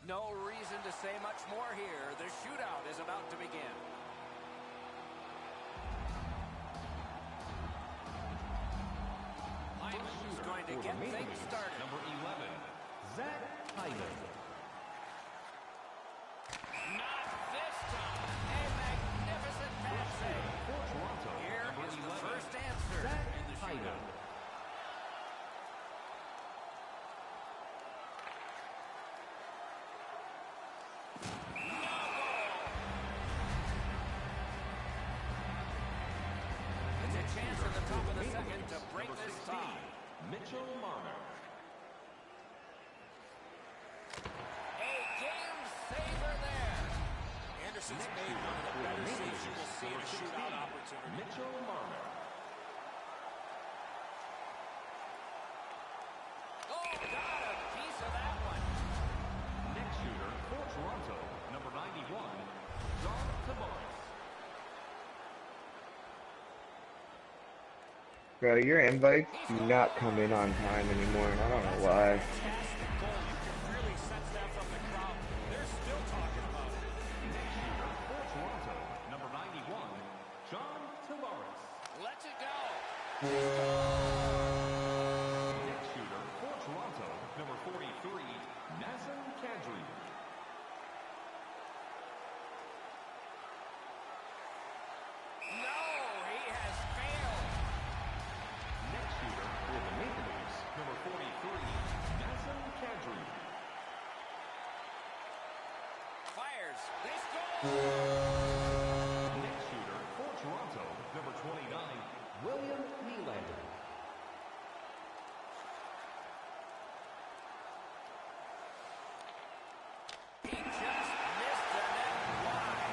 No reason to say much more here. The shootout is about to begin. Who's going to get things started? Number 11, Zach Hyman. Not this time. A magnificent pass save. For Toronto, Here number is 11, the first answer Zach in the Hyman. shootout. Chance at the top of the second to break this tie. Mitchell Marner. A game saver there. Anderson's made one of the better saves you will see in a shootout opportunity. Mitchell Marner. Oh, got a piece of that one. Next shooter for Toronto, number 91, John Tavares. Bro, your invites do not come in on time anymore, and I don't know why. Fantastic goal. You can really sense that from the crowd. They're still talking about it. Next shooter for Toronto, number 91, John Tavares. Let's it go. Next shooter for Toronto, number 43, Nazem Kadri. No, he has failed. Next shooter for the Maple Leafs, number 43, Nazem Kadri. Fires. They score. Next shooter for Toronto, number 29, William Nylander. He just missed the net wide.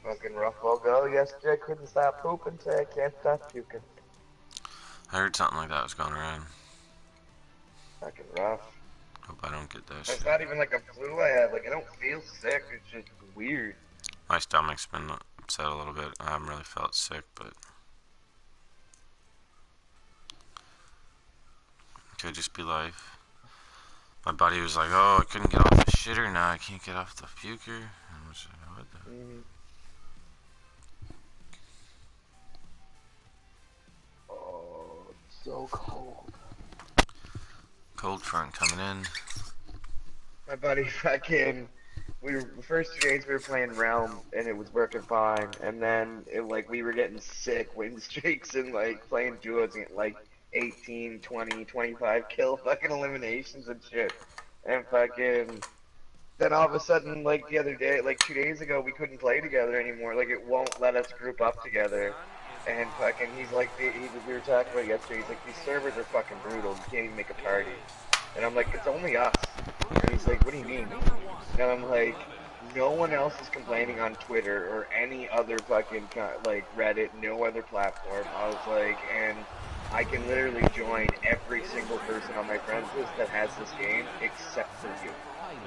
Fucking rough will go. Yesterday I couldn't stop pooping, today I can't stop puking. I heard something like that was going around. Fucking rough. Hope I don't get that It's shit. not even like a flu I have, like I don't feel sick, it's just weird. My stomach's been upset a little bit. I haven't really felt sick, but it could just be life. My buddy was like, oh, I couldn't get off the shitter, now I can't get off the puker. I was like, what the? Oh, it's so cold. Cold front coming in. My buddy fucking, the first 2 days we were playing Realm and it was working fine, and then we were getting sick win streaks and like playing duos and like 18, 20, 25 kill fucking eliminations and shit. And fucking, then all of a sudden, like the other day, like 2 days ago, we couldn't play together anymore. Like it won't let us group up together. And fucking, he's like, we were talking about it yesterday, he's like, these servers are fucking brutal, you can't even make a party. And I'm like, it's only us. And he's like, what do you mean? And I'm like, no one else is complaining on Twitter or any other fucking, like, Reddit, no other platform. I was like, and I can literally join every single person on my friends list that has this game except for you.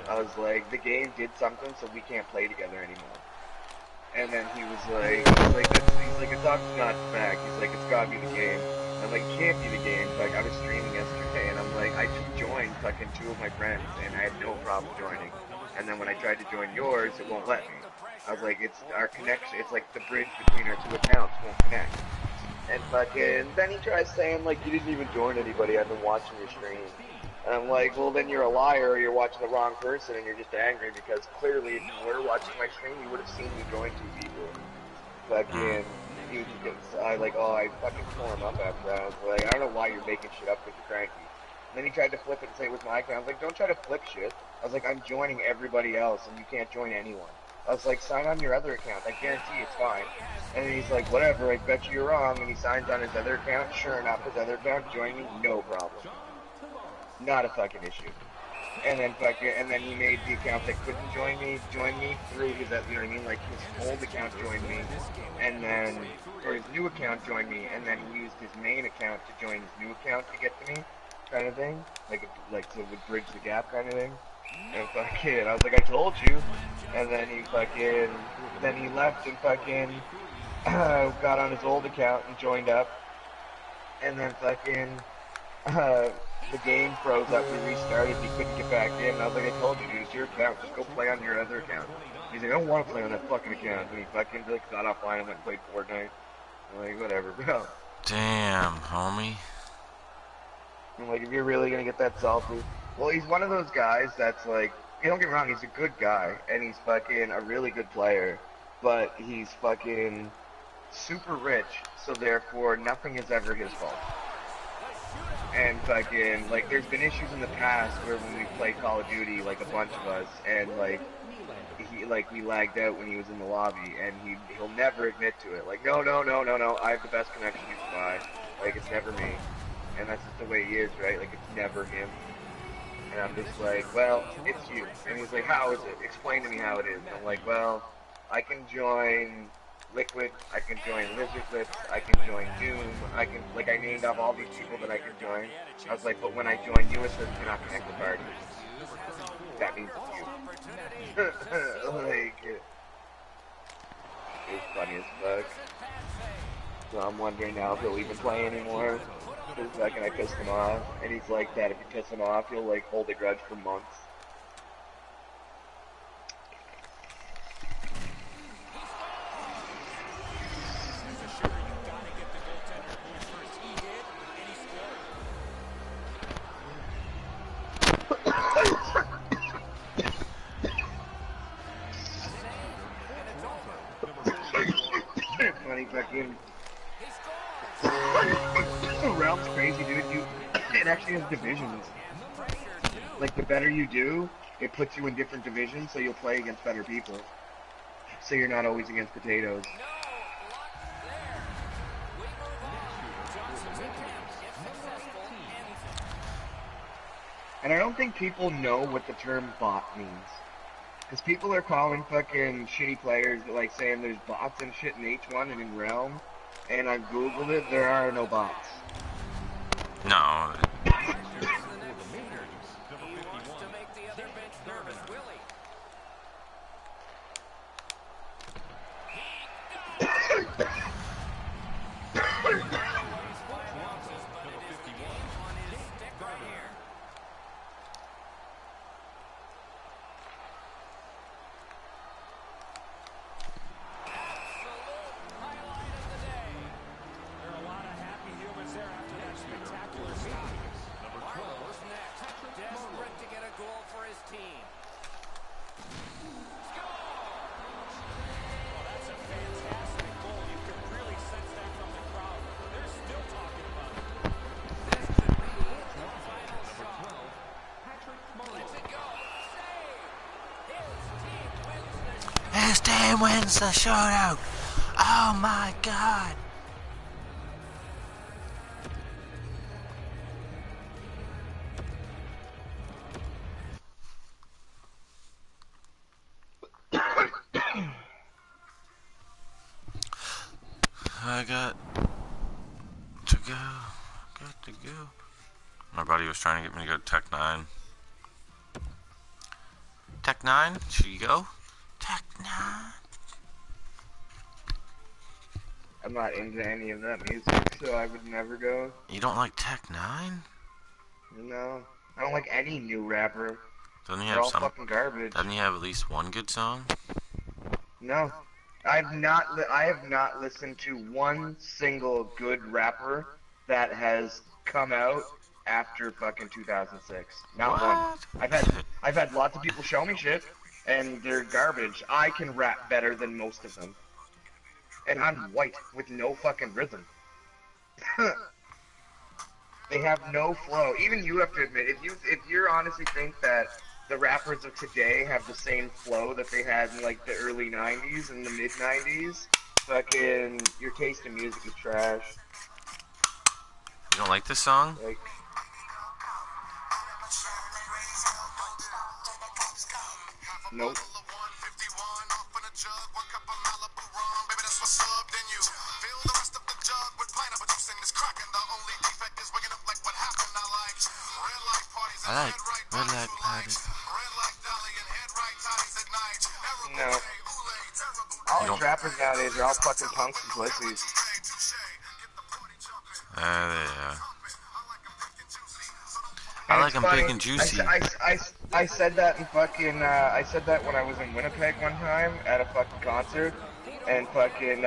I was like, the game did something, so we can't play together anymore. And then he was like, it's obviously not the fact. He's like, it's gotta be the game. And I'm like, it can't be the game. Like, I was streaming yesterday, and I'm like, I just joined fucking 2 of my friends, and I had no problem joining. And then when I tried to join yours, it won't let me. I was like, it's our connection. It's like the bridge between our 2 accounts won't connect. And fucking, then he tries saying, like, you didn't even join anybody. I've been watching your stream. And I'm like, well, then you're a liar, or you're watching the wrong person, and you're just angry, because clearly if you were watching my stream, you would have seen me join 2 people. Fucking, he was just, I fucking tore him up after that. I was like, I don't know why you're making shit up because you're cranky. And then he tried to flip it and say it was my account. I was like, don't try to flip shit. I was like, I'm joining everybody else, and you can't join anyone. I I was like, sign on your other account. I guarantee it's fine. And then he's like, whatever, I bet you you're wrong. And he signs on his other account. Sure enough, his other account joined me, no problem. Not a fucking issue. And then he made the account that couldn't join me through his, you know what I mean? Like his old account joined me, and then, or his new account joined me, and then he used his main account to join his new account to get to me, kind of thing. So it would bridge the gap kind of thing. And I was like, I told you. And then then he left and got on his old account and joined up. And then the game froze up, we restarted, he couldn't get back in, and I was like, I told you, dude, it's your account, just go play on your other account. He's like, I don't want to play on that fucking account, and he got offline and went and played Fortnite. I'm like, whatever, bro. Damn, homie. I'm like, if you're really gonna get that salty. Well, he's one of those guys that's like, don't get me wrong, he's a good guy, and he's a really good player, but he's super rich, so therefore nothing is ever his fault. And there's been issues in the past where when we played Call of Duty, like a bunch of us, and we lagged out when he was in the lobby, and he'll never admit to it. Like, no, I have the best connection you can buy. Like, it's never me. And that's just the way he is, right? Like, it's never him. And I'm just like, well, it's you. And he's like, how is it? Explain to me how it is. And I'm like, well, I can join Liquid, I can join Lizard Lips, I can join Doom, I named off all these people that I can join. I was like, but when I join you, it says cannot connect with parties. That means it's you. It's funny as fuck. So I'm wondering now if he'll even play anymore. Because I pissed him off, and he's like that if you piss him off, he'll hold a grudge for months. Realm's crazy, dude. It actually has divisions. Like, the better you do, it puts you in different divisions, so you'll play against better people. So you're not always against potatoes. And I don't think people know what the term bot means. Because people are calling fucking shitty players, saying there's bots and shit in H1 and in Realm. And I've googled it, there are no bots. No. His team wins the shootout. Oh my god. I got to go. My buddy was trying to get me to go to Tech 9. Tech 9? Should you go? Tech 9. I'm not into any of that music, so I would never go. You don't like Tech 9? No. I don't like any new rapper. Doesn't he They're have all fucking garbage. Doesn't he have at least one good song? No. I have not listened to one single good rapper that has come out after fucking 2006. Not one. I've had lots of people show me shit, and they're garbage. I can rap better than most of them. And I'm white with no fucking rhythm. They have no flow. Even you have to admit, if you honestly think that the rappers of today have the same flow that they had in like the early 90s and the mid 90s. Fucking your taste in music is trash. You don't like this song? Like, nope. I like red light parties. No. All You these don't- rappers nowadays are all fucking punks and pussies. Yeah. And I like it's them funny. big and juicy. I said that in fucking. I said that when I was in Winnipeg one time at a fucking concert, and fucking.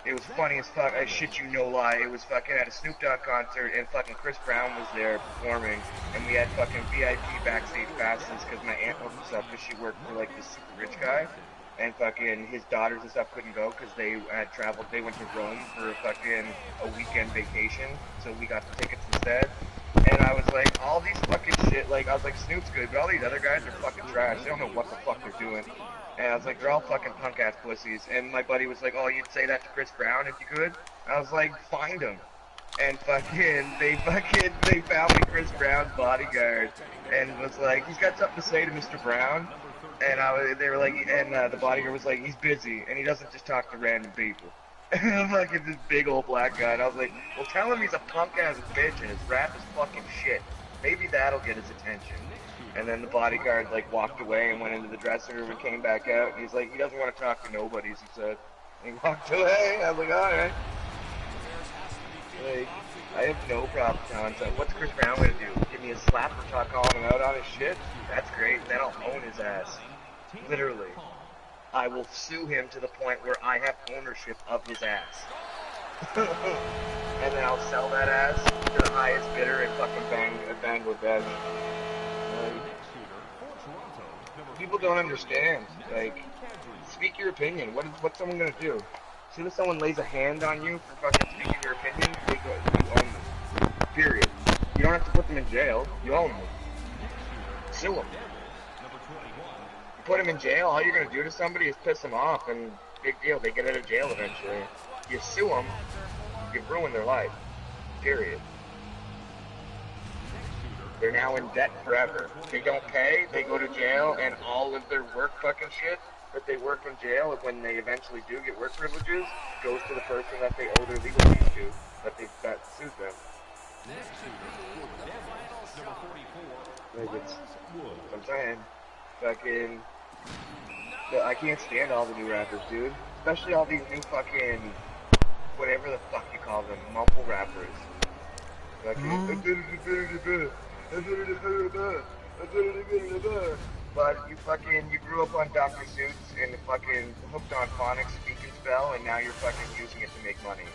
It was funny as fuck. I shit you no lie. It was fucking at a Snoop Dogg concert, and fucking Chris Brown was there performing, and we had fucking VIP backstage passes because my aunt hooked us up because she worked for like this super rich guy, and fucking his daughters and stuff couldn't go because they had traveled. They went to Rome for fucking a weekend vacation, so we got the tickets instead. And I was like, all these fucking shit, like, I was like, Snoop's good, but all these other guys are fucking trash. They don't know what the fuck they're doing. And I was like, they're all fucking punk-ass pussies. And my buddy was like, oh, you'd say that to Chris Brown if you could? I was like, find him. And they found me Chris Brown's bodyguard and was like, he's got something to say to Mr. Brown. And they were like, and the bodyguard was like, he's busy, and he doesn't just talk to random people. Fucking this big old black guy, and I was like, well, tell him he's a punk-ass bitch and his rap is fucking shit. Maybe that'll get his attention. And then the bodyguard, like, walked away and went into the dressing room and came back out, and he's like, he doesn't want to talk to nobodies, he said. And he walked away. I was like, alright. Like, I have no problem telling him, what's Chris Brown gonna do? Give me a slap for calling him out on his shit? That's great. Then I'll own his ass. Literally. I will sue him to the point where I have ownership of his ass. And then I'll sell that ass to the highest bidder in fucking Bangladesh. People don't understand. Like, speak your opinion. What's someone gonna do? As soon as someone lays a hand on you for fucking speaking your opinion, you own them. Period. You don't have to put them in jail. You own them. Sue them. Put them in jail, all you're going to do to somebody is piss them off, and big deal, they get out of jail eventually. You sue them, you ruin their life. Period. They're now in debt forever. They don't pay, they go to jail, and all of their work fucking shit that they work in jail, when they eventually do get work privileges, goes to the person that they owe their legal fees to, that sued them. Like, it's, I'm saying, fucking... I can't stand all the new rappers, dude. Especially all these new fucking, whatever the fuck you call them, mumble rappers. Fucking, but you grew up on Dr. Seuss and fucking hooked on phonics, speak and spell, and now you're fucking using it to make money.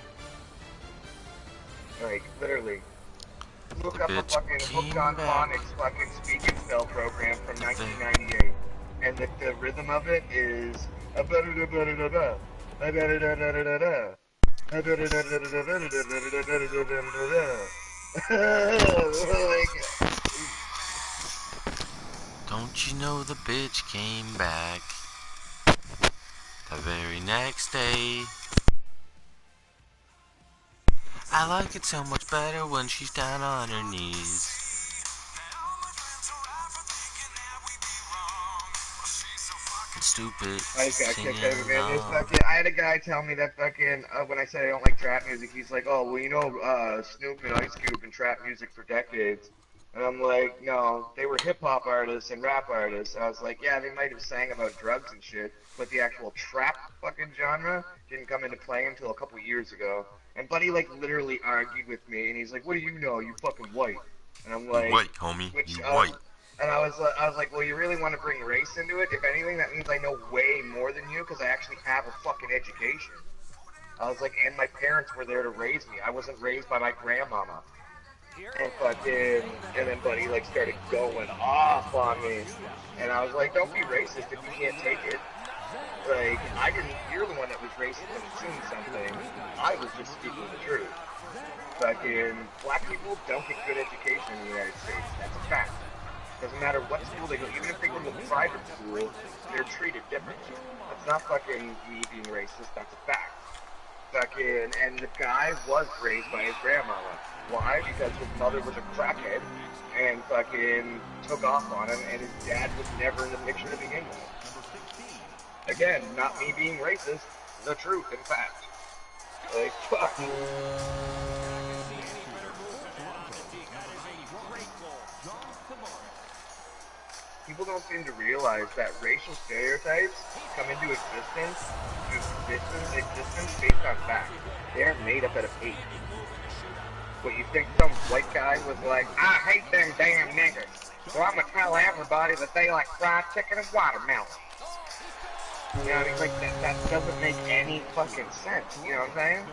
Like, literally. Look up a fucking hooked on phonics fucking speak and spell program from 1998. And the rhythm of it is Don't you know the bitch came back the very next day? I like it so much better when she's down on her knees. Stupid. I just got singing kicked out of it, man. along. I had a guy tell me that fucking, when I said I don't like trap music, he's like, oh, well, you know, Snoop and Ice Cube and trap music for decades. And I'm like, no, they were hip-hop artists and rap artists. I was like, yeah, they might have sang about drugs and shit, but the actual trap fucking genre didn't come into play until a couple years ago. And Buddy, like, literally argued with me, and he's like, what do you know, you fucking white? And I'm like, You white, homie. which, You white. and I was like, well, you really want to bring race into it? If anything, that means I know way more than you, because I actually have a fucking education. I was like, and my parents were there to raise me. I wasn't raised by my grandmama. And then Buddy, like, started going off on me. And I was like, don't be racist if you can't take it. Like, you're the one that was racist and assuming something. I was just speaking the truth. Fucking black people don't get good education in the United States. That's a fact. Doesn't matter what school they go, even if they go to a private school, they're treated differently. That's not fucking me being racist, that's a fact. Fucking, and the guy was raised by his grandmama. Why? Because his mother was a crackhead and fucking took off on him, and his dad was never in the picture to begin with. Again, not me being racist, the truth, in fact. Like, fuck. People don't seem to realize that racial stereotypes come into existence based on fact. They aren't made up out of hate. What, you think some white guy was like, I hate them damn niggers, so I'm gonna tell everybody that they like fried chicken and watermelon. You know what I mean? Like, that doesn't make any fucking sense. You know what I'm saying?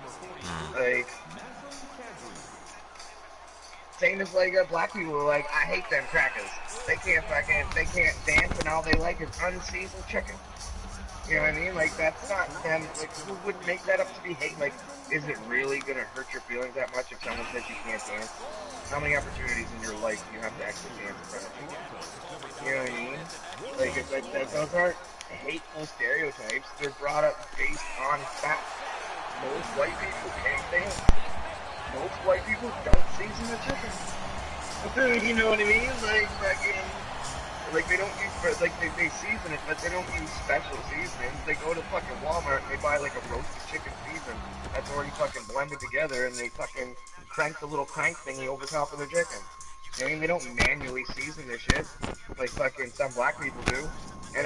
Like, same as like black people are like, I hate them crackers. They can't dance and all they like is unseasoned chicken. You know what I mean? Like, that's not them. Like, who would make that up to be hate? Like, is it really gonna hurt your feelings that much if someone says you can't dance? How many opportunities in your life do you have to actually dance in front of people? You know what I mean? Like, those aren't hateful stereotypes. They're brought up based on fact. Most white people can't dance. Most white people don't season their chicken. You know what I mean? Like, fucking, like they don't use, like they season it, but they don't use special seasonings. They go to fucking Walmart and they buy like a roasted chicken season that's already fucking blended together, and they fucking crank the little crank thingy over top of their chicken. I mean, they don't manually season their shit like fucking some black people do. And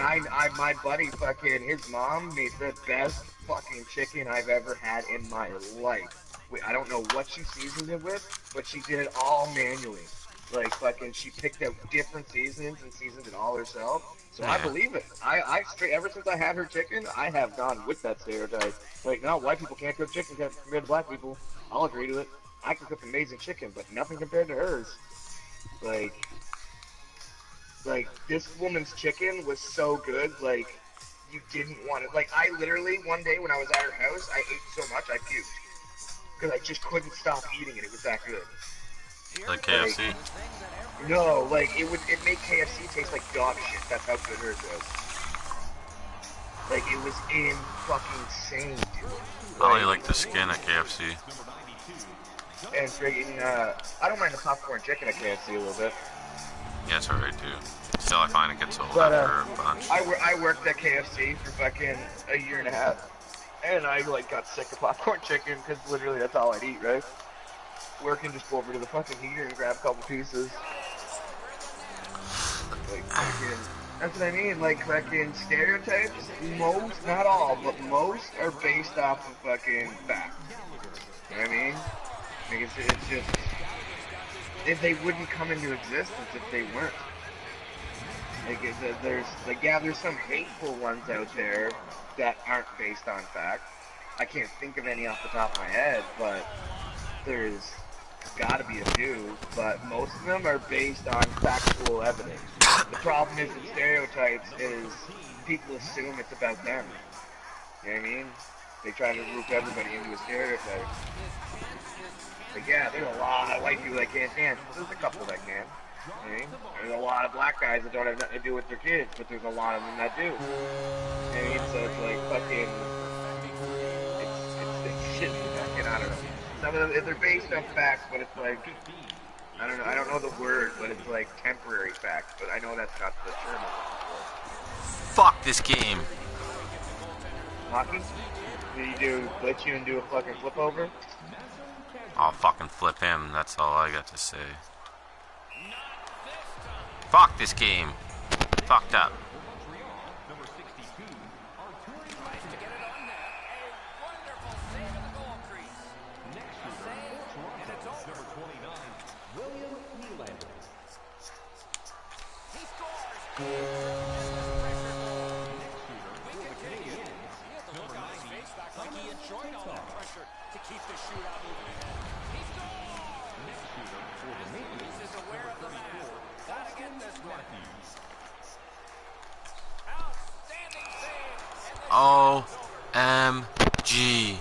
my buddy fucking, his mom made the best fucking chicken I've ever had in my life. Wait, I don't know what she seasoned it with, but she did it all manually. Like, fucking, she picked out different seasonings and seasoned it all herself. So I Yeah. believe it. I straight, ever since I had her chicken, I have gone with that stereotype. Like, no, white people can't cook chicken compared to black people. I'll agree to it. I can cook amazing chicken, but nothing compared to hers. Like, this woman's chicken was so good, like, you didn't want it. Like, I literally, one day when I was at her house, I ate so much I puked. Because I just couldn't stop eating it. It was that good. Like KFC. Like, no, like, it made KFC taste like dog shit. That's how good hers was. Like, it was insane, dude. I only like the skin at KFC. And freaking, I don't mind the popcorn chicken at KFC a little bit. Yeah, it's alright too. Still, I find it gets old But, after a bunch. I worked at KFC for fucking a year and a half. And I, like, got sick of popcorn chicken, because literally that's all I'd eat, right? Work and just go over to the fucking heater and grab a couple pieces. Like, fucking, that's what I mean, like, fucking stereotypes, most, not all, but most are based off of fucking fact. You know what I mean? Like, it's just, if they wouldn't come into existence if they weren't. Like, there's some hateful ones out there that aren't based on fact. I can't think of any off the top of my head, but there's gotta be a few, but most of them are based on factual evidence. The problem is with stereotypes is people assume it's about them. You know what I mean? They try to group everybody into a stereotype. Like, yeah, there's a lot of white people that can't dance, but there's a couple that can. You know what I mean? There's a lot of black guys that don't have nothing to do with their kids, but there's a lot of them that do. You know what I mean? So it's like fucking, it's just fucking, I don't know. Some of them, they're based on facts, but it's like, I don't know the word, but it's like temporary facts, but I know that's not the term I'm looking for. Fuck this game. Hockey? Did you do, glitch you and do a fucking flip over? I'll fucking flip him, that's all I got to say. Fuck this game. Fucked up. OMG.